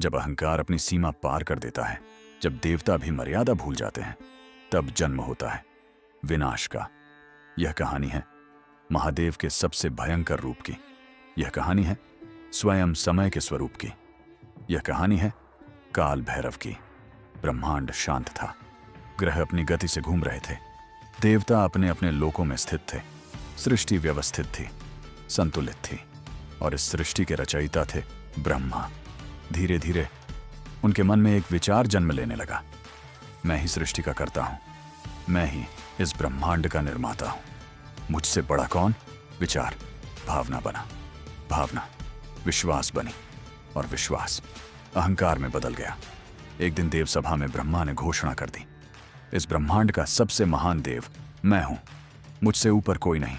जब अहंकार अपनी सीमा पार कर देता है, जब देवता भी मर्यादा भूल जाते हैं, तब जन्म होता है विनाश का। यह कहानी है महादेव के सबसे भयंकर रूप की। यह कहानी है स्वयं समय के स्वरूप की। यह कहानी है काल भैरव की। ब्रह्मांड शांत था, ग्रह अपनी गति से घूम रहे थे, देवता अपने अपने लोकों में स्थित थे, सृष्टि व्यवस्थित थी, संतुलित थी, और इस सृष्टि के रचयिता थे ब्रह्मा। धीरे धीरे उनके मन में एक विचार जन्म लेने लगा, मैं ही सृष्टि का कर्ता हूं, मैं ही इस ब्रह्मांड का निर्माता हूं, मुझसे बड़ा कौन? विचार भावना बना, भावना विश्वास बनी, और विश्वास अहंकार में बदल गया। एक दिन देव सभा में ब्रह्मा ने घोषणा कर दी, इस ब्रह्मांड का सबसे महान देव मैं हूं, मुझसे ऊपर कोई नहीं।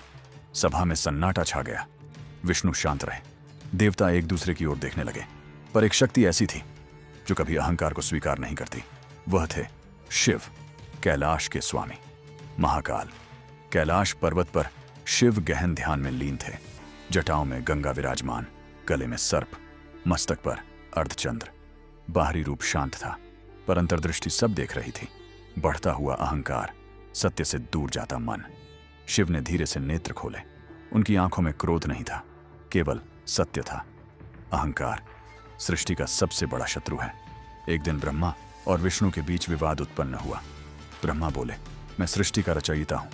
सभा में सन्नाटा छा गया। विष्णु शांत रहे, देवता एक दूसरे की ओर देखने लगे। पर एक शक्ति ऐसी थी जो कभी अहंकार को स्वीकार नहीं करती। वह थे शिव, कैलाश के स्वामी, महाकाल। कैलाश पर्वत पर शिव गहन ध्यान में लीन थे। जटाओं में गंगा विराजमान, गले में सर्प, मस्तक पर अर्धचंद्र। बाहरी रूप शांत था, पर अंतर्दृष्टि सब देख रही थी। बढ़ता हुआ अहंकार, सत्य से दूर जाता मन। शिव ने धीरे से नेत्र खोले। उनकी आंखों में क्रोध नहीं था, केवल सत्य था। अहंकार सृष्टि का सबसे बड़ा शत्रु है। एक दिन ब्रह्मा और विष्णु के बीच विवाद उत्पन्न हुआ। ब्रह्मा बोले, मैं सृष्टि का रचयिता हूं,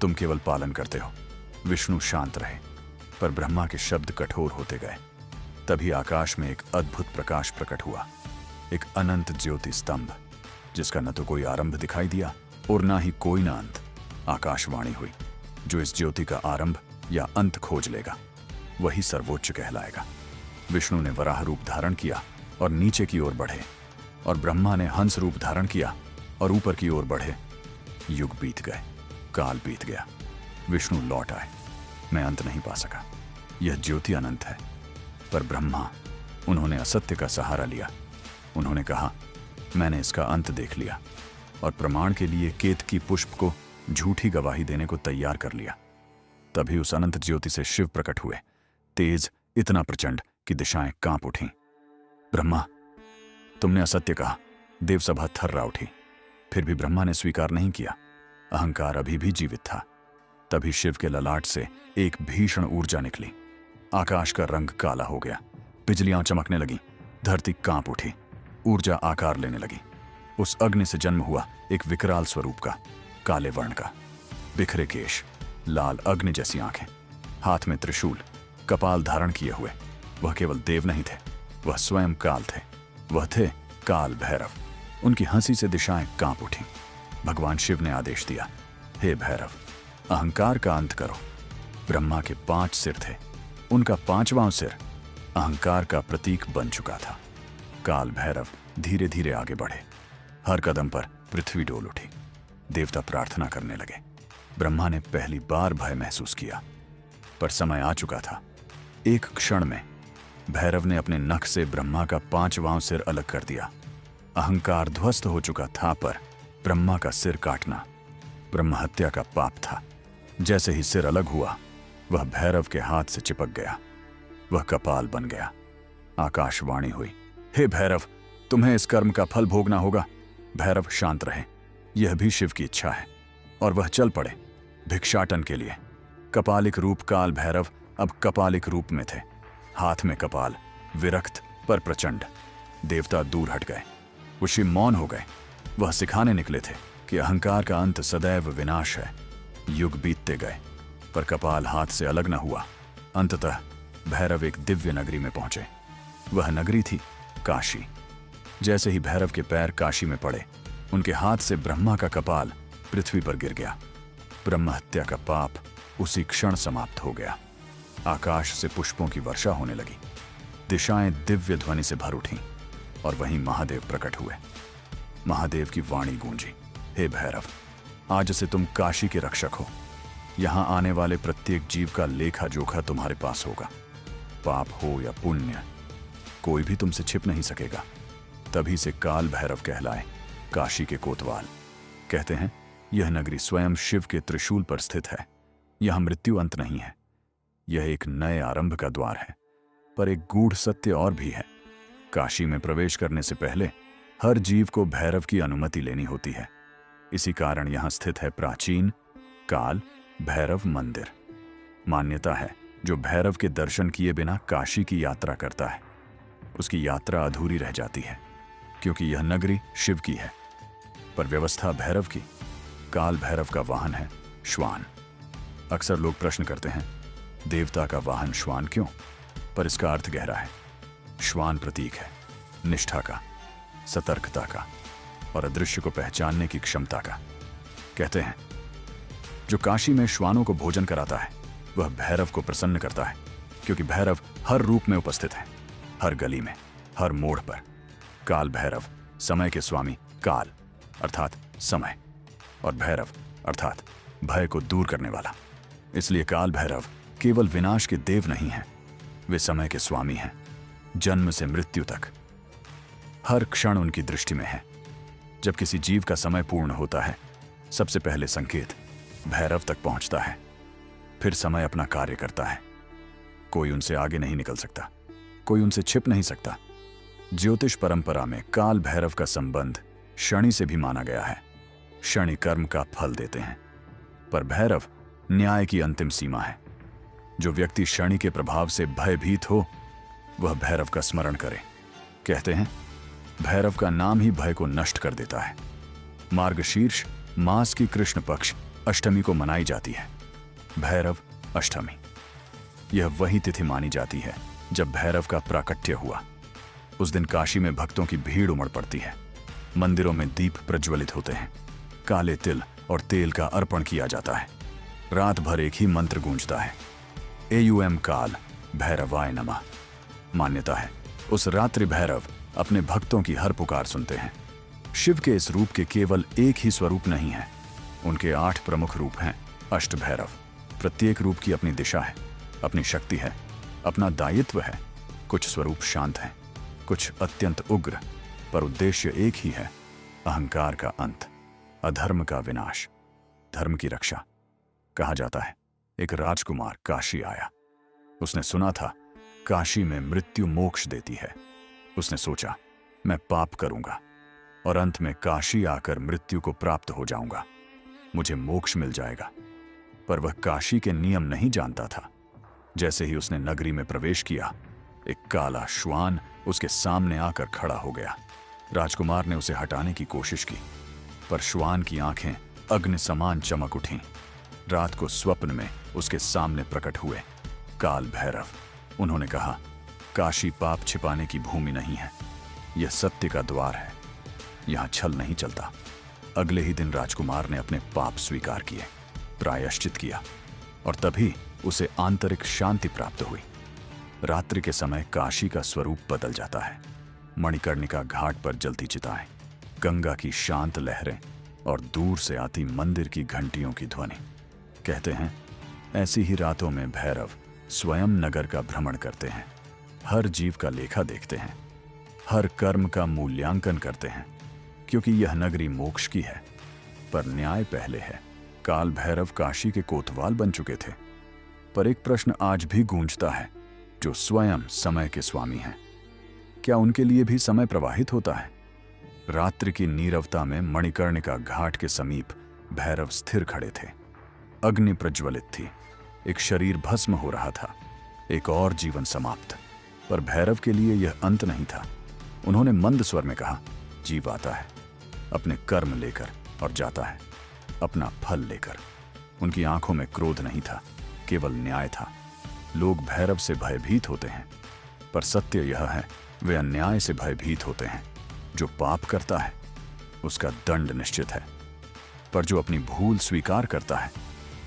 तुम केवल पालन करते हो। विष्णु शांत रहे, पर ब्रह्मा के शब्द कठोर होते गए। तभी आकाश में एक अद्भुत प्रकाश प्रकट हुआ, एक अनंत ज्योति स्तंभ, जिसका न तो कोई आरंभ दिखाई दिया और ना ही कोई ना अंत। आकाशवाणी हुई, जो इस ज्योति का आरंभ या अंत खोज लेगा, वही सर्वोच्च कहलाएगा। विष्णु ने वराह रूप धारण किया और नीचे की ओर बढ़े, और ब्रह्मा ने हंस रूप धारण किया और ऊपर की ओर बढ़े। युग बीत गए, काल बीत गया, विष्णु लौट आए। मैं अंत नहीं पा सका, यह ज्योति अनंत है। पर ब्रह्मा, उन्होंने असत्य का सहारा लिया। उन्होंने कहा, मैंने इसका अंत देख लिया, और प्रमाण के लिए केतकी पुष्प को झूठी गवाही देने को तैयार कर लिया। तभी उस अनंत ज्योति से शिव प्रकट हुए, तेज इतना प्रचंड कि दिशाएं कांप उठीं। ब्रह्मा, तुमने असत्य कहा। देवसभा थर्रा उठी। फिर भी ब्रह्मा ने स्वीकार नहीं किया। अहंकार अभी भी जीवित था। तभी शिव के ललाट से एक भीषण ऊर्जा निकली। आकाश का रंग काला हो गया, बिजलियां चमकने लगीं, धरती कांप उठी, ऊर्जा आकार लेने लगी। उस अग्नि से जन्म हुआ एक विकराल स्वरूप का, काले वर्ण का, बिखरे केश, लाल अग्नि जैसी आंखें, हाथ में त्रिशूल, कपाल धारण किए हुए। वह केवल देव नहीं थे, वह स्वयं काल थे। वह थे काल भैरव। उनकी हंसी से दिशाएं कांप उठी। भगवान शिव ने आदेश दिया, हे भैरव, अहंकार का अंत करो। ब्रह्मा के 5 सिर थे, उनका 5वां सिर अहंकार का प्रतीक बन चुका था। काल भैरव धीरे धीरे आगे बढ़े। हर कदम पर पृथ्वी डोल उठी। देवता प्रार्थना करने लगे। ब्रह्मा ने पहली बार भय महसूस किया, पर समय आ चुका था। एक क्षण में भैरव ने अपने नख से ब्रह्मा का 5वां सिर अलग कर दिया। अहंकार ध्वस्त हो चुका था, पर ब्रह्मा का सिर काटना ब्रह्म हत्या का पाप था। जैसे ही सिर अलग हुआ, वह भैरव के हाथ से चिपक गया। वह कपाल बन गया। आकाशवाणी हुई, हे भैरव, तुम्हें इस कर्म का फल भोगना होगा। भैरव शांत रहे, यह भी शिव की इच्छा है, और वह चल पड़े भिक्षाटन के लिए। कपालिक रूप काल भैरव अब कपालिक रूप में थे, हाथ में कपाल, विरक्त पर प्रचंड। देवता दूर हट गए, ऋषि मौन हो गए। वह सिखाने निकले थे कि अहंकार का अंत सदैव विनाश है। युग बीतते गए, पर कपाल हाथ से अलग न हुआ। अंततः भैरव एक दिव्य नगरी में पहुंचे। वह नगरी थी काशी। जैसे ही भैरव के पैर काशी में पड़े, उनके हाथ से ब्रह्मा का कपाल पृथ्वी पर गिर गया। ब्रह्म हत्या का पाप उसी क्षण समाप्त हो गया। आकाश से पुष्पों की वर्षा होने लगी। दिशाएं दिव्य ध्वनि से भर उठीं, और वहीं महादेव प्रकट हुए। महादेव की वाणी गूंजी, हे भैरव, आज से तुम काशी के रक्षक हो। यहां आने वाले प्रत्येक जीव का लेखा जोखा तुम्हारे पास होगा। पाप हो या पुण्य, कोई भी तुमसे छिप नहीं सकेगा। तभी से काल भैरव कहलाए काशी के कोतवाल। कहते हैं, यह नगरी स्वयं शिव के त्रिशूल पर स्थित है। यह मृत्यु अंत नहीं है, यह एक नए आरंभ का द्वार है। पर एक गूढ़ सत्य और भी है। काशी में प्रवेश करने से पहले हर जीव को भैरव की अनुमति लेनी होती है। इसी कारण यहां स्थित है प्राचीन काल भैरव मंदिर। मान्यता है, जो भैरव के दर्शन किए बिना काशी की यात्रा करता है, उसकी यात्रा अधूरी रह जाती है, क्योंकि यह नगरी शिव की है, पर व्यवस्था भैरव की। काल भैरव का वाहन है श्वान। अक्सर लोग प्रश्न करते हैं, देवता का वाहन श्वान क्यों? पर इसका अर्थ गहरा है। श्वान प्रतीक है निष्ठा का, सतर्कता का और अदृश्य को पहचानने की क्षमता का। कहते हैं, जो काशी में श्वानों को भोजन कराता है वह भैरव को प्रसन्न करता है, क्योंकि भैरव हर रूप में उपस्थित है, हर गली में, हर मोड़ पर। काल भैरव समय के स्वामी काल अर्थात समय, और भैरव अर्थात भय को दूर करने वाला। इसलिए काल भैरव केवल विनाश के देव नहीं हैं, वे समय के स्वामी हैं। जन्म से मृत्यु तक हर क्षण उनकी दृष्टि में है। जब किसी जीव का समय पूर्ण होता है, सबसे पहले संकेत भैरव तक पहुंचता है, फिर समय अपना कार्य करता है। कोई उनसे आगे नहीं निकल सकता, कोई उनसे छिप नहीं सकता। ज्योतिष परंपरा में काल भैरव का संबंध शनि से भी माना गया है। शनि कर्म का फल देते हैं, पर भैरव न्याय की अंतिम सीमा है। जो व्यक्ति शनि के प्रभाव से भयभीत हो, वह भैरव का स्मरण करे। कहते हैं, भैरव का नाम ही भय को नष्ट कर देता है। मार्गशीर्ष मास की कृष्ण पक्ष अष्टमी को मनाई जाती है, भैरव अष्टमी। यह वही तिथि मानी जाती है जब भैरव का प्राकट्य हुआ। उस दिन काशी में भक्तों की भीड़ उमड़ पड़ती है। मंदिरों में दीप प्रज्वलित होते हैं, काले तिल और तेल का अर्पण किया जाता है। रात भर एक ही मंत्र गूंजता है, एयुएम काल भैरवाय नमः। मान्यता है, उस रात्रि भैरव अपने भक्तों की हर पुकार सुनते हैं। शिव के इस रूप के केवल एक ही स्वरूप नहीं है, उनके 8 प्रमुख रूप हैं। अष्ट भैरव, प्रत्येक रूप की अपनी दिशा है, अपनी शक्ति है, अपना दायित्व है। कुछ स्वरूप शांत हैं, कुछ अत्यंत उग्र, पर उद्देश्य एक ही है, अहंकार का अंत, अधर्म का विनाश, धर्म की रक्षा। कहा जाता है, एक राजकुमार काशी आया। उसने सुना था काशी में मृत्यु मोक्ष देती है। उसने सोचा, मैं पाप करूंगा और अंत में काशी आकर मृत्यु को प्राप्त हो जाऊंगा, मुझे मोक्ष मिल जाएगा। पर वह काशी के नियम नहीं जानता था। जैसे ही उसने नगरी में प्रवेश किया, एक काला श्वान उसके सामने आकर खड़ा हो गया। राजकुमार ने उसे हटाने की कोशिश की, पर श्वान की आंखें अग्नि समान चमक उठीं। रात को स्वप्न में उसके सामने प्रकट हुए काल भैरव। उन्होंने कहा, काशी पाप छिपाने की भूमि नहीं है, यह सत्य का द्वार है, यहां छल नहीं चलता। अगले ही दिन राजकुमार ने अपने पाप स्वीकार किए, प्रायश्चित किया, और तभी उसे आंतरिक शांति प्राप्त हुई। रात्रि के समय काशी का स्वरूप बदल जाता है। मणिकर्णिका घाट पर जलती चिताएं, गंगा की शांत लहरें और दूर से आती मंदिर की घंटियों की ध्वनि। कहते हैं, ऐसी ही रातों में भैरव स्वयं नगर का भ्रमण करते हैं, हर जीव का लेखा देखते हैं, हर कर्म का मूल्यांकन करते हैं, क्योंकि यह नगरी मोक्ष की है, पर न्याय पहले है। काल भैरव काशी के कोतवाल बन चुके थे, पर एक प्रश्न आज भी गूंजता है, जो स्वयं समय के स्वामी हैं, क्या उनके लिए भी समय प्रवाहित होता है? रात्रि की नीरवता में मणिकर्णिका घाट के समीप भैरव स्थिर खड़े थे। अग्नि प्रज्वलित थी, एक शरीर भस्म हो रहा था, एक और जीवन समाप्त। पर भैरव के लिए यह अंत नहीं था। उन्होंने मंद स्वर में कहा, जीव आता है, अपने कर्म लेकर, और जाता है अपना फल लेकर। उनकी आंखों में क्रोध नहीं था, केवल न्याय था। लोग भैरव से भयभीत होते हैं, पर सत्य यह है, वे अन्याय से भयभीत होते हैं। जो पाप करता है उसका दंड निश्चित है, पर जो अपनी भूल स्वीकार करता है,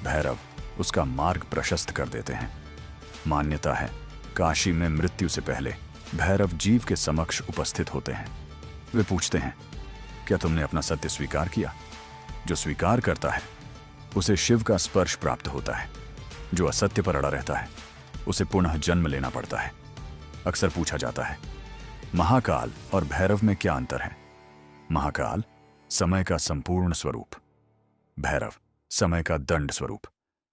भैरव उसका मार्ग प्रशस्त कर देते हैं। मान्यता है, काशी में मृत्यु से पहले भैरव जीव के समक्ष उपस्थित होते हैं। वे पूछते हैं, क्या तुमने अपना सत्य स्वीकार किया? जो स्वीकार करता है उसे शिव का स्पर्श प्राप्त होता है। जो असत्य पर अड़ा रहता है उसे पुनः जन्म लेना पड़ता है। अक्सर पूछा जाता है, महाकाल और भैरव में क्या अंतर है? महाकाल समय का संपूर्ण स्वरूप, भैरव समय का दंड स्वरूप।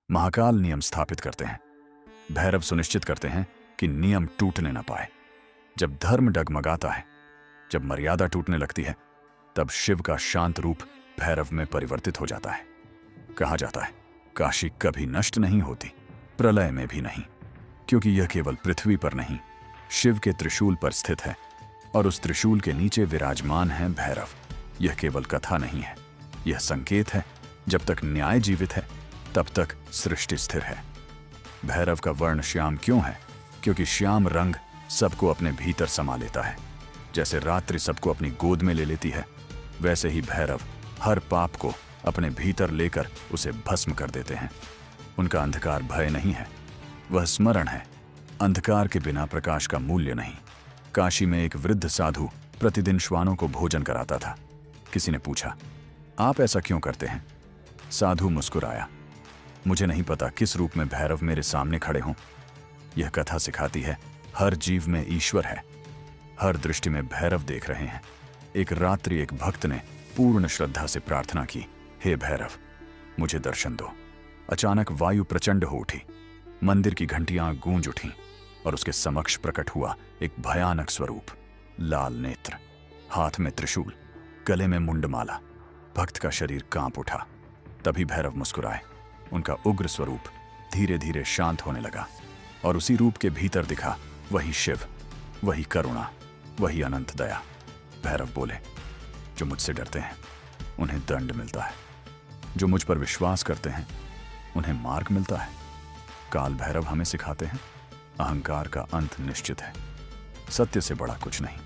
महाकाल नियम स्थापित करते हैं, भैरव सुनिश्चित करते हैं कि नियम टूटने न पाए। जब धर्म डगमगाता है, जब मर्यादा टूटने लगती है, तब शिव का शांत रूप भैरव में परिवर्तित हो जाता है। कहा जाता है काशी कभी नष्ट नहीं होती, प्रलय में भी नहीं, क्योंकि यह केवल पृथ्वी पर नहीं, शिव के त्रिशूल पर स्थित है और उस त्रिशूल के नीचे विराजमान है भैरव। यह केवल कथा नहीं है, यह संकेत है, जब तक न्याय जीवित है तब तक सृष्टि स्थिर है। भैरव का वर्ण श्याम क्यों है? क्योंकि श्याम रंग सबको अपने भीतर समा लेता है। जैसे रात्रि सबको अपनी गोद में ले लेती है, वैसे ही भैरव हर पाप को अपने भीतर लेकर उसे भस्म कर देते हैं। उनका अंधकार भय नहीं है, वह स्मरण है। अंधकार के बिना प्रकाश का मूल्य नहीं। काशी में एक वृद्ध साधु प्रतिदिन श्वानों को भोजन कराता था। किसी ने पूछा, आप ऐसा क्यों करते हैं? साधु मुस्कुराया, मुझे नहीं पता किस रूप में भैरव मेरे सामने खड़े हों। यह कथा सिखाती है हर जीव में ईश्वर है, हर दृष्टि में भैरव देख रहे हैं। एक रात्रि एक भक्त ने पूर्ण श्रद्धा से प्रार्थना की, हे भैरव, मुझे दर्शन दो। अचानक वायु प्रचंड हो उठी, मंदिर की घंटियां गूंज उठीं और उसके समक्ष प्रकट हुआ एक भयानक स्वरूप। लाल नेत्र, हाथ में त्रिशूल, गले में मुंडमाला। भक्त का शरीर कांप उठा। तभी भैरव मुस्कुराए। उनका उग्र स्वरूप धीरे धीरे शांत होने लगा और उसी रूप के भीतर दिखा वही शिव, वही करुणा, वही अनंत दया। भैरव बोले, जो मुझसे डरते हैं उन्हें दंड मिलता है, जो मुझ पर विश्वास करते हैं उन्हें मार्ग मिलता है। काल भैरव हमें सिखाते हैं अहंकार का अंत निश्चित है, सत्य से बड़ा कुछ नहीं।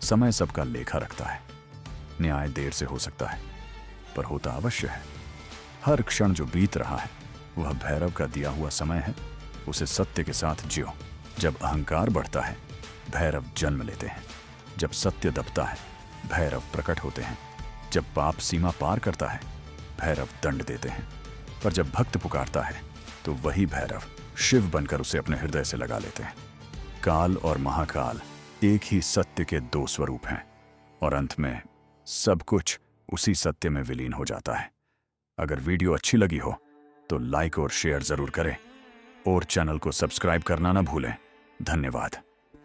समय सबका लेखा रखता है, न्याय देर से हो सकता है पर होता अवश्य है। हर क्षण जो बीत रहा है वह भैरव का दिया हुआ समय है, उसे सत्य के साथ जियो। जब अहंकार बढ़ता है भैरव जन्म लेते हैं, जब सत्य दबता है भैरव प्रकट होते हैं, जब पाप सीमा पार करता है भैरव दंड देते हैं, पर जब भक्त पुकारता है तो वही भैरव शिव बनकर उसे अपने हृदय से लगा लेते हैं। काल और महाकाल एक ही सत्य के दो स्वरूप हैं और अंत में सब कुछ उसी सत्य में विलीन हो जाता है। अगर वीडियो अच्छी लगी हो तो लाइक और शेयर जरूर करें और चैनल को सब्सक्राइब करना ना भूलें। धन्यवाद।